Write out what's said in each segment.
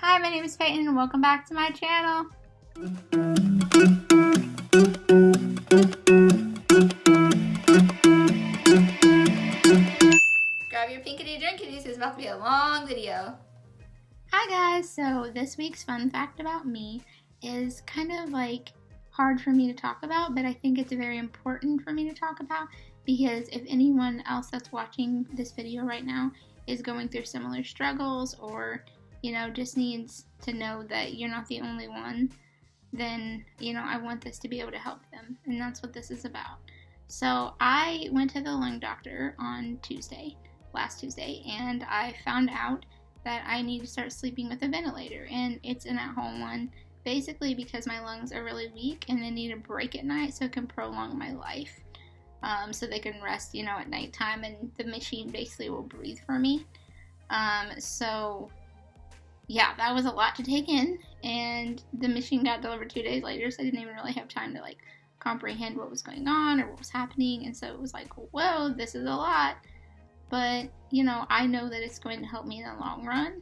Hi, my name is Peyton and welcome back to my channel. Grab your pinkity drinkity, this is about to be a long video. Hi guys, so this week's fun fact about me is kind of like hard for me to talk about, but I think it's very important for me to talk about because if anyone else that's watching this video right now is going through similar struggles or just needs to know that you're not the only one, then, I want this to be able to help them. And that's what this is about. So I went to the lung doctor on last Tuesday, and I found out that I need to start sleeping with a ventilator. And it's an at-home one, basically because my lungs are really weak and they need a break at night so it can prolong my life. So they can rest, at nighttime, and the machine basically will breathe for me. So yeah, that was a lot to take in, and the machine got delivered 2 days later, so I didn't even really have time to comprehend what was going on or what was happening, and so it was like, whoa, this is a lot, but I know that it's going to help me in the long run,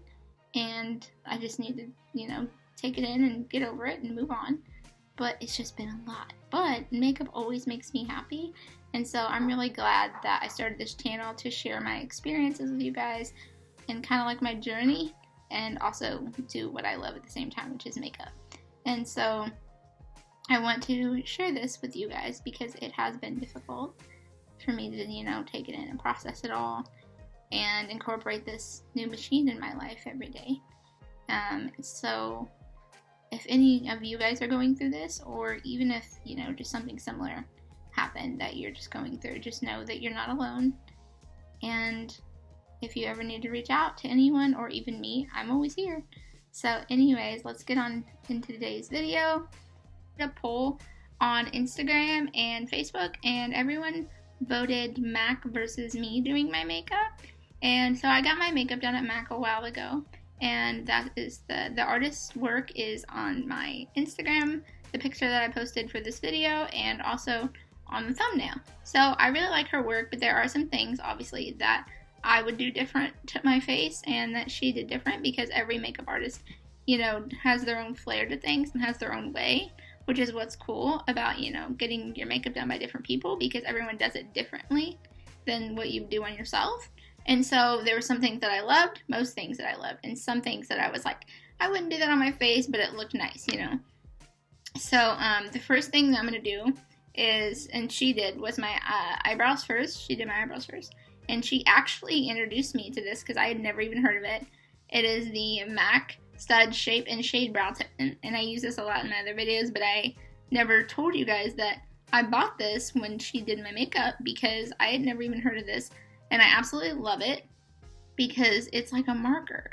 and I just need to take it in and get over it and move on. But it's just been a lot. But makeup always makes me happy, and so I'm really glad that I started this channel to share my experiences with you guys and kind of like my journey, and also do what I love at the same time, which is makeup. And so I want to share this with you guys because it has been difficult for me to, take it in and process it all and incorporate this new machine in my life every day. So if any of you guys are going through this, or even if, just something similar happened that you're just going through, just know that you're not alone. And if you ever need to reach out to anyone or even me, I'm always here. So anyways, let's get on into today's video. A poll on Instagram and Facebook, and everyone voted MAC versus me doing my makeup. And so I got my makeup done at MAC a while ago, and that is the artist's work is on my Instagram, the picture that I posted for this video, and also on the thumbnail. So I really like her work, but there are some things obviously that I would do different to my face and that she did different, because every makeup artist, has their own flair to things and has their own way, which is what's cool about, getting your makeup done by different people, because everyone does it differently than what you do on yourself. And so there were some things that I loved, most things that I loved, and some things that I was like, I wouldn't do that on my face, but it looked nice, So the first thing that I'm going to do is, and she did, was my eyebrows first. She did my eyebrows first. And she actually introduced me to this because I had never even heard of it. It is the MAC Stud Shape and Shade Brow Tint, and I use this a lot in my other videos, but I never told you guys that I bought this when she did my makeup because I had never even heard of this, and I absolutely love it because it's like a marker,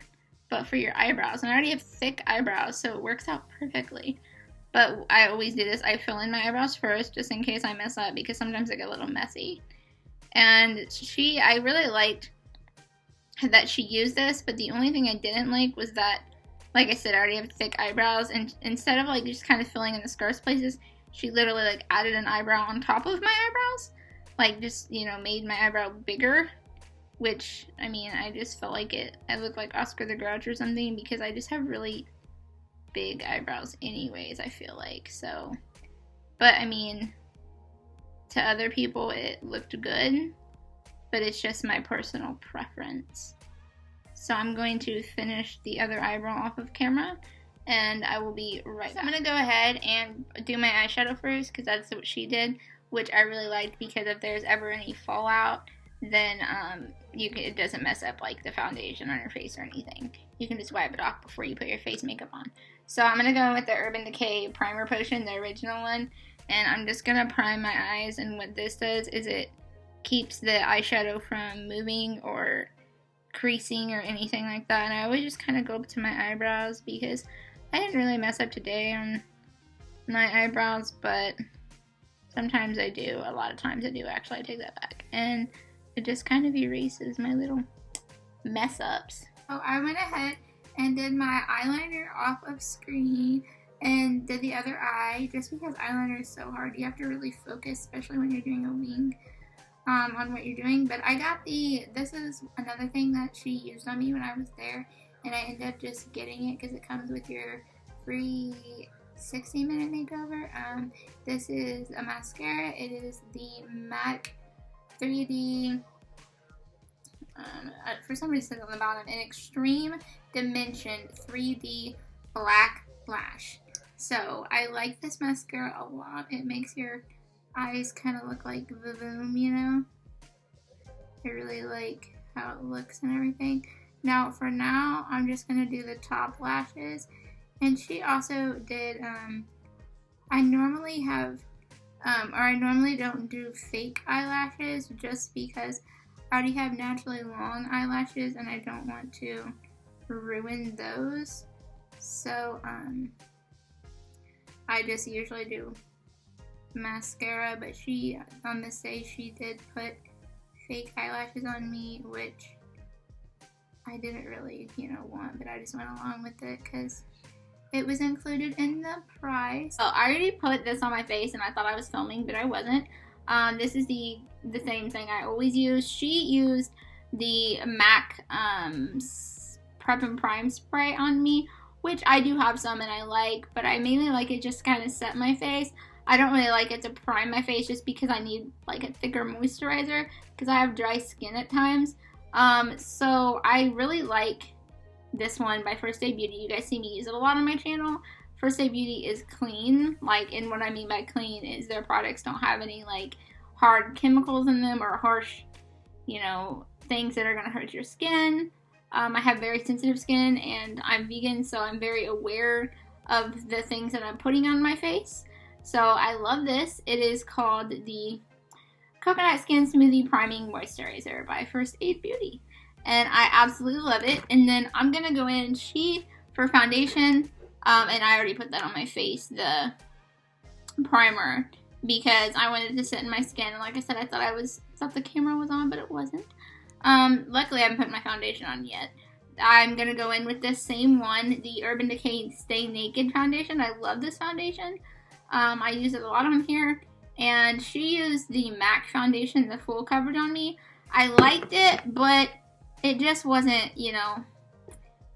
but for your eyebrows, and I already have thick eyebrows, so it works out perfectly. But I always do this. I fill in my eyebrows first just in case I mess up, because sometimes they get a little messy. And I really liked that she used this, but the only thing I didn't like was that, like I said, I already have thick eyebrows, and instead of just kind of filling in the scarce places, she literally added an eyebrow on top of my eyebrows, just made my eyebrow bigger, which I just felt like I looked like Oscar the Grouch or something, because I just have really big eyebrows anyways, I feel like. So, but to other people it looked good, but it's just my personal preference. So I'm going to finish the other eyebrow off of camera, and I will be right back. I'm going to go ahead and do my eyeshadow first, because that's what she did, which I really liked, because if there's ever any fallout, then it doesn't mess up the foundation on your face or anything. You can just wipe it off before you put your face makeup on. So I'm going to go in with the Urban Decay Primer Potion, the original one, and I'm just going to prime my eyes, and what this does is it keeps the eyeshadow from moving or creasing or anything like that. And I always just kind of go up to my eyebrows, because I didn't really mess up today on my eyebrows, but sometimes I do. A lot of times I do, actually. I take that back. And it just kind of erases my little mess ups. So I went ahead and did my eyeliner off of screen and did the other eye, just because eyeliner is so hard. You have to really focus, especially when you're doing a wing, on what you're doing. But I got this is another thing that she used on me when I was there, and I ended up just getting it because it comes with your free 60-minute makeover. This is a mascara. It is the MAC 3D, for some reason on the bottom, an Extreme Dimension 3D Black Lash. So I like this mascara a lot. It makes your eyes kind of look like Vavoom, you know? I really like how it looks and everything. Now, for now, I'm just going to do the top lashes. And she also did, I normally don't do fake eyelashes just because I already have naturally long eyelashes and I don't want to ruin those. So, I just usually do mascara, but she, on this day, she did put fake eyelashes on me, which I didn't really, want, but I just went along with it because it was included in the price. Oh, I already put this on my face and I thought I was filming, but I wasn't. This is the same thing I always use. She used the MAC Prep and Prime spray on me, which I do have some and I like, but I mainly like it just kind of set my face. I don't really like it to prime my face just because I need like a thicker moisturizer because I have dry skin at times. So I really like this one by First Aid Beauty. You guys see me use it a lot on my channel. First Aid Beauty is clean, and what I mean by clean is their products don't have any like hard chemicals in them or harsh, things that are gonna hurt your skin. I have very sensitive skin and I'm vegan, so I'm very aware of the things that I'm putting on my face. So I love this. It is called the Coconut Skin Smoothie Priming Moisturizer by First Aid Beauty. And I absolutely love it. And then I'm going to go in for foundation. And I already put that on my face, the primer, because I wanted to sit in my skin. And like I said, I thought the camera was on, but it wasn't. Luckily I haven't put my foundation on yet. I'm going to go in with this same one, the Urban Decay Stay Naked foundation. I love this foundation. I use it a lot on here. And she used the MAC foundation, the full coverage on me. I liked it, but it just wasn't,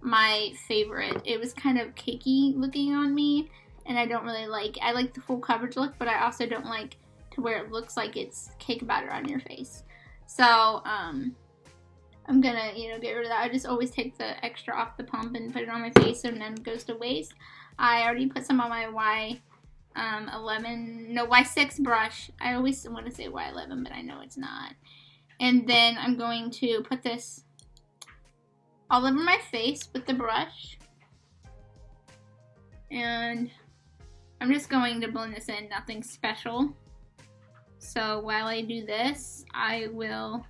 my favorite. It was kind of cakey looking on me, and I don't really I like the full coverage look, but I also don't like to where it looks like it's cake batter on your face. So, I'm gonna, get rid of that. I just always take the extra off the pump and put it on my face so none goes to waste. I already put some on my Y6 brush. I always want to say Y11, but I know it's not. And then I'm going to put this all over my face with the brush. And I'm just going to blend this in, nothing special. So while I do this, I will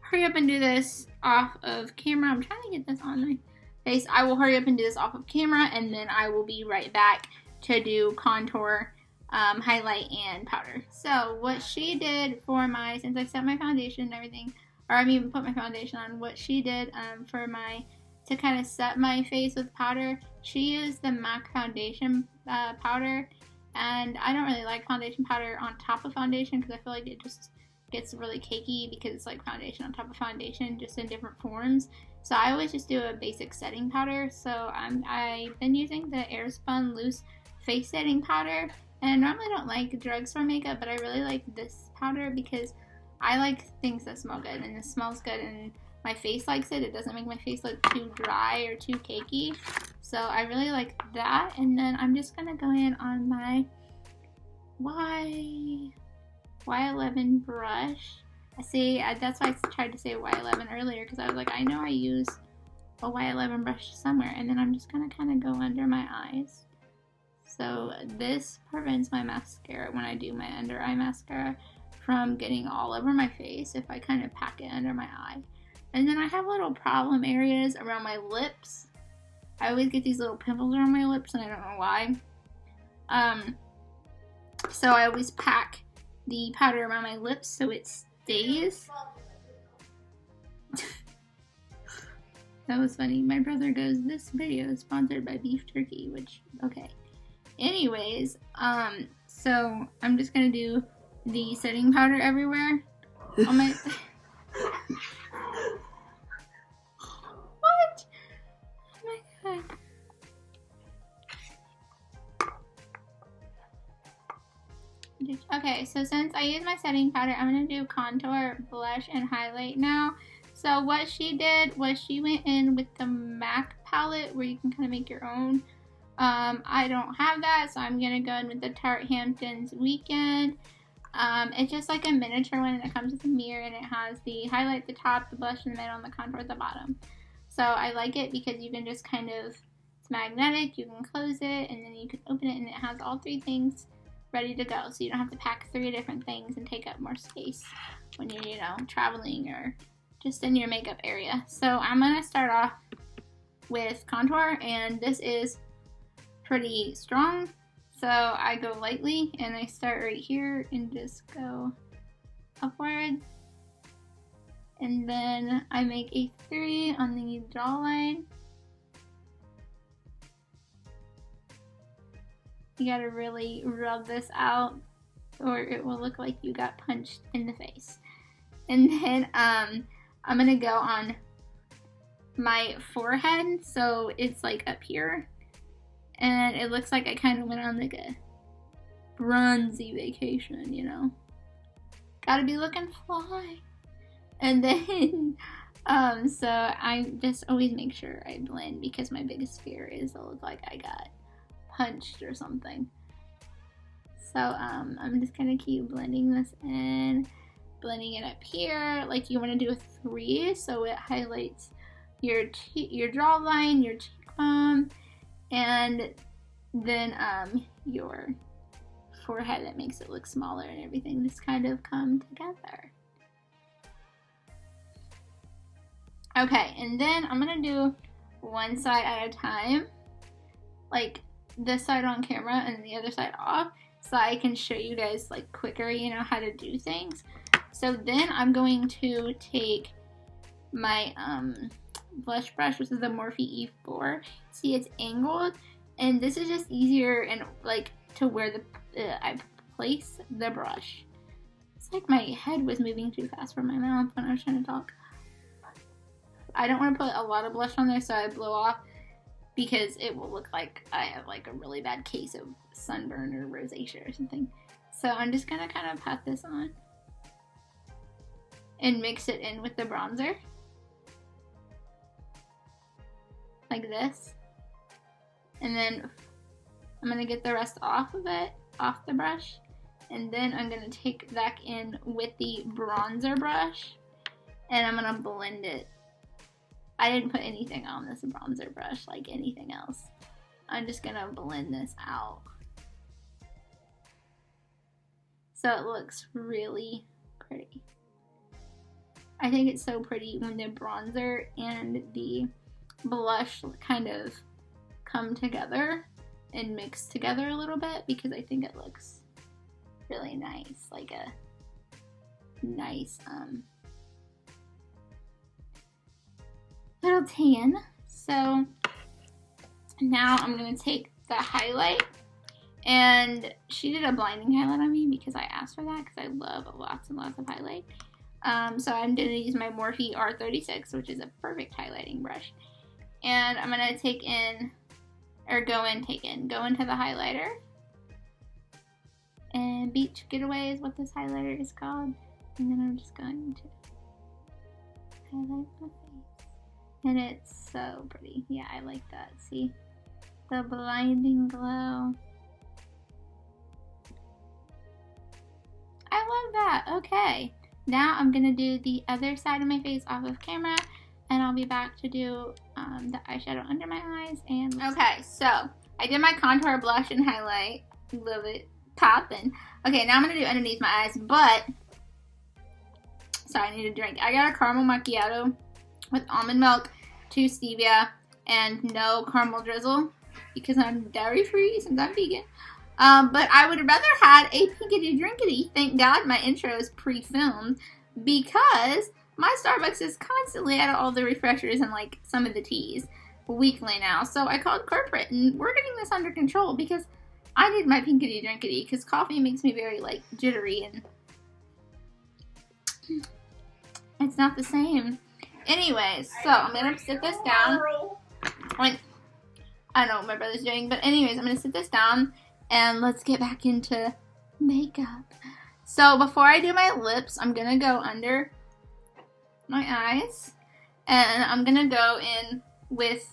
hurry up and do this off of camera. I'm trying to get this on my face. I will hurry up and do this off of camera, and then I will be right back to do contour, highlight, and powder. So what she did for since I set my foundation and everything, or I even put my foundation on, what she did to kind of set my face with powder, she used the MAC foundation powder, and I don't really like foundation powder on top of foundation because I feel like it just gets really cakey because it's like foundation on top of foundation, just in different forms. So I always just do a basic setting powder. So I've been using the Airspun Loose Face Setting Powder, and I normally don't like drugstore makeup, but I really like this powder because I like things that smell good, and it smells good, and my face likes it. It doesn't make my face look too dry or too cakey. So I really like that. And then I'm just gonna go in on my Y11 brush. That's why I tried to say Y11 earlier, because I was like, I know I use a Y11 brush somewhere. And then I'm just gonna kind of go under my eyes. So this prevents my mascara, when I do my under eye mascara, from getting all over my face if I kind of pack it under my eye. And then I have little problem areas around my lips. I always get these little pimples around my lips, and I don't know why. So I always pack the powder around my lips so it stays. That was funny. My brother goes, this video is sponsored by beef jerky, which, okay. Anyways, so I'm just gonna do the setting powder everywhere on my... What? Okay, so since I used my setting powder, I'm going to do contour, blush, and highlight now. So what she did was she went in with the MAC palette where you can kind of make your own. I don't have that, so I'm going to go in with the Tarte Hamptons Weekend. It's just like a miniature one, and it comes with a mirror, and it has the highlight at the top, the blush in the middle, and the contour at the bottom. So I like it because you can just kind of, it's magnetic, you can close it, and then you can open it, and it has all 3 things ready to go. So you don't have to pack 3 different things and take up more space when you're, traveling or just in your makeup area. So I'm going to start off with contour, and this is pretty strong. So I go lightly, and I start right here and just go upward. And then I make a 3 on the jawline. You gotta really rub this out, or it will look like you got punched in the face. And then I'm gonna go on my forehead, so it's like up here. And it looks like I kind of went on like a bronzy vacation, Gotta be looking fly. And then, so I just always make sure I blend, because my biggest fear is to look like I got punched or something. So, I'm just gonna keep blending this in, blending it up here. Like, you wanna do a 3, so it highlights your jawline, your cheekbone, and then your forehead. That makes it look smaller, and everything just kind of come together. Okay, and then I'm gonna do one side at a time, like this side on camera and the other side off, so I can show you guys like quicker, how to do things. So then I'm going to take my blush brush, which is the Morphe E4. See, it's angled, and this is just easier and like to where I place the brush. It's like my head was moving too fast from my mouth when I was trying to talk. I don't want to put a lot of blush on there, so I blow off, because it will look like I have like a really bad case of sunburn or rosacea or something. So I'm just gonna kind of pat this on and mix it in with the bronzer. Like this. And then I'm gonna get the rest off of it, off the brush. And then I'm gonna take that in with the bronzer brush, and I'm gonna blend it. I didn't put anything on this bronzer brush like anything else. I'm just gonna blend this out, so it looks really pretty. I think it's so pretty when the bronzer and the blush kind of come together and mix together a little bit, because I think it looks really nice, like a nice little tan. So now I'm gonna take the highlight, and she did a blinding highlight on me because I asked for that, because I love lots and lots of highlight. So I'm gonna use my Morphe R36, which is a perfect highlighting brush, and I'm gonna go into the highlighter, and Beach Getaway is what this highlighter is called, and then I'm just going to highlight my face. And it's so pretty. Yeah, I like that. See? The blinding glow. I love that. Okay. Now I'm going to do the other side of my face off of camera, and I'll be back to do the eyeshadow under my eyes. And okay, so I did my contour, blush, and highlight. Love it. Popping. Okay, now I'm going to do underneath my eyes, but sorry, I need a drink. I got a caramel macchiato with almond milk, 2 stevia, and no caramel drizzle, because I'm dairy free since I'm vegan. But I would rather had a pinkity drinkity. Thank God my intro is pre-filmed, because my Starbucks is constantly out of all the refreshers and like some of the teas weekly now. So I called corporate, and we're getting this under control, because I need my pinkity drinkity, because coffee makes me very like jittery, and it's not the same. Anyways, so I'm gonna sit this down. Like, I don't know what my brother's doing, but anyways, I'm gonna sit this down, and let's get back into makeup. So before I do my lips, I'm gonna go under my eyes, and I'm gonna go in with,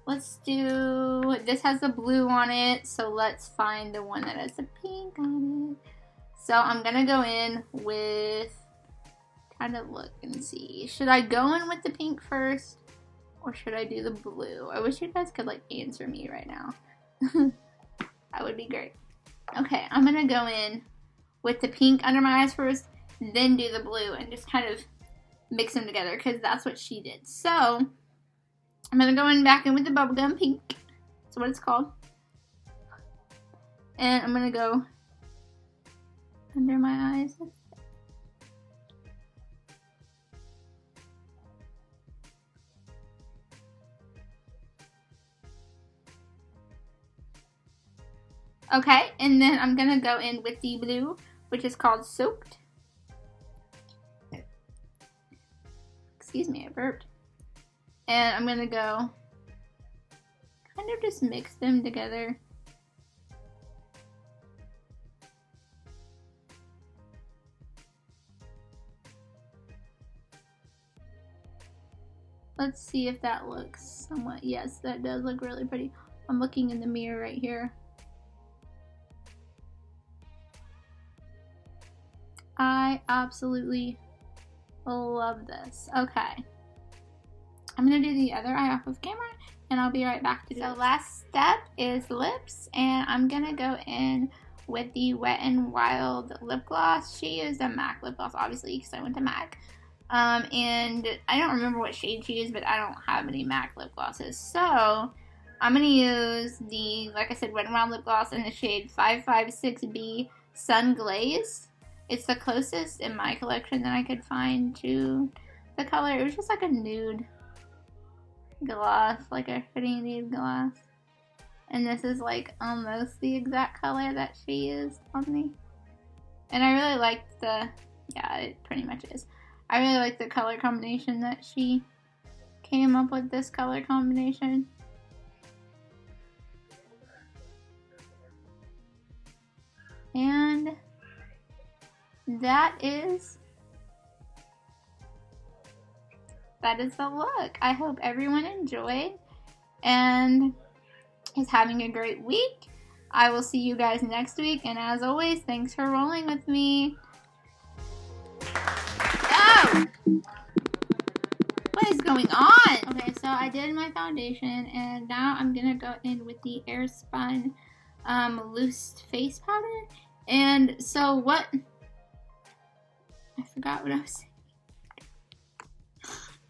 let's do, this has the blue on it, so let's find the one that has the pink on it. So I'm gonna go in with, try to look and see, should I go in with the pink first, or should I do the blue? I wish you guys could like answer me right now. That would be great. Okay, I'm gonna go in with the pink under my eyes first, then do the blue, and just kind of mix them together, because that's what she did. So I'm gonna go back in with the bubblegum pink. That's what it's called. And I'm gonna go under my eyes. Okay, and then I'm gonna go in with the blue, which is called Soaked. Excuse me, I burped. And I'm gonna go kind of just mix them together. Let's see if that looks somewhat, yes, that does look really pretty. I'm looking in the mirror right here. I absolutely love this. Okay. I'm going to do the other eye off of camera, and I'll be right back to do it. So last step is lips, and I'm going to go in with the Wet n Wild lip gloss. She used a MAC lip gloss, obviously, because I went to MAC. And I don't remember what shade she used, but I don't have any MAC lip glosses. So I'm going to use the, like I said, Wet n Wild lip gloss in the shade 556B Sun Glaze. It's the closest in my collection that I could find to the color. It was just like a nude gloss, like a pretty nude gloss. And this is like almost the exact color that she used on me. And I really liked the, yeah, it pretty much is. I really like the color combination that she came up with, this color combination. And that is the look. I hope everyone enjoyed and is having a great week. I will see you guys next week, and as always, thanks for rolling with me. Oh! What is going on? Okay, so I did my foundation, and now I'm gonna go in with the Airspun loose face powder. And so what, I forgot what I was saying.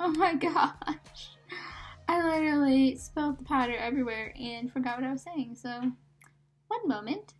Oh my gosh. I literally spilled the powder everywhere and forgot what I was saying. So, one moment.